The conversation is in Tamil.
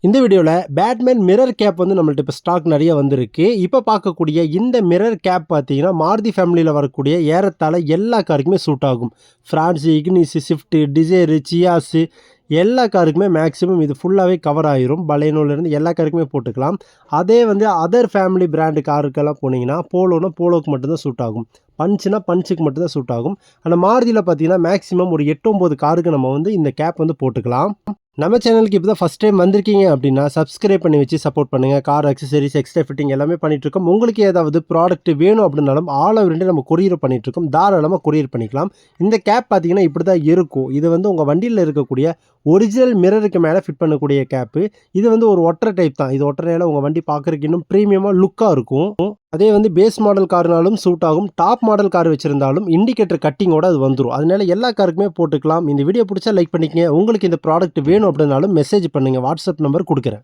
இந்த வீடியோவில் பேட்மேன் மிரர் கேப் வந்து நம்மள்ட்ட இப்போ ஸ்டாக் நிறைய வந்திருக்கு. இப்போ பார்க்கக்கூடிய இந்த மிரர் கேப் பார்த்தீங்கன்னா மாருதி ஃபேமிலியில் வரக்கூடிய ஏறத்தாழ எல்லா காருக்குமே சூட் ஆகும். ஃப்ரான்ஸு, இக்னிஸு, ஸ்விஃப்ட்டு, டிசைரு, சியாஸு எல்லா காருக்குமே மேக்ஸிமம் இது ஃபுல்லாகவே கவர் ஆகிரும். பலேனோலேருந்து எல்லா காருக்குமே போட்டுக்கலாம். அதே வந்து அதர் ஃபேமிலி பிராண்டு காருக்கெல்லாம் போனீங்கன்னா போலோக்கு மட்டும்தான் சூட் ஆகும். பஞ்சுனா பஞ்சுக்கு மட்டும்தான் சூட் ஆகும். ஆனால் மாருதியில் பார்த்தீங்கன்னா மேக்ஸிமம் ஒரு 8, 9 காருக்கு நம்ம வந்து இந்த கேப் வந்து போட்டுக்கலாம். நம்ம சேனலுக்கு இப்போ தான் ஃபஸ்ட் டைம் வந்திருக்கீங்க அப்படின்னா சப்ஸ்கிரைப் பண்ணி வச்சு சப்போர்ட் பண்ணுங்கள். கார் அக்சசரிஸ், எக்ஸ்ட்ரா ஃபிட்டிங் எல்லாமே பண்ணிகிட்ருக்கோம். உங்களுக்கு ஏதாவது ப்ராடக்ட் வேணும் அப்படின்னாலும் ஆல் ஓவர் இந்தியா நம்ம கொரியர் பண்ணிகிட்ருக்கோம். தாராளமாக கொரியர் பண்ணிக்கலாம். இந்த கேப் பார்த்தீங்கன்னா இப்படி தான் இருக்கும். இது வந்து உங்கள் வண்டியில் இருக்கக்கூடிய ஒரிஜினல் மிரருக்கு மேலே ஃபிட் பண்ணக்கூடிய கேப்பு. இது வந்து ஒரு ஒற்றை டைப் தான். இது ஒற்றையால் உங்கள் வண்டி பார்க்குறதுக்கு இன்னும் ப்ரீமியமாக லுக்காக இருக்கும். அதே வந்து பேஸ் மாடல் கார்னாலும் சூட் ஆகும். டாப் மாடல் கார் வச்சுருந்தாலும் இண்டிகேட்டர் கட்டிங்கோட அது வந்துடும். அதனால எல்லா காருக்குமே போட்டுக்கலாம். இந்த வீடியோ பிடிச்சா லைக் பண்ணிக்கங்க. உங்களுக்கு இந்த ப்ராடக்ட் வேணும் அப்படின்னாலும் மெசேஜ் பண்ணுங்கள். வாட்ஸ்அப் நம்பர் கொடுக்குறேன்.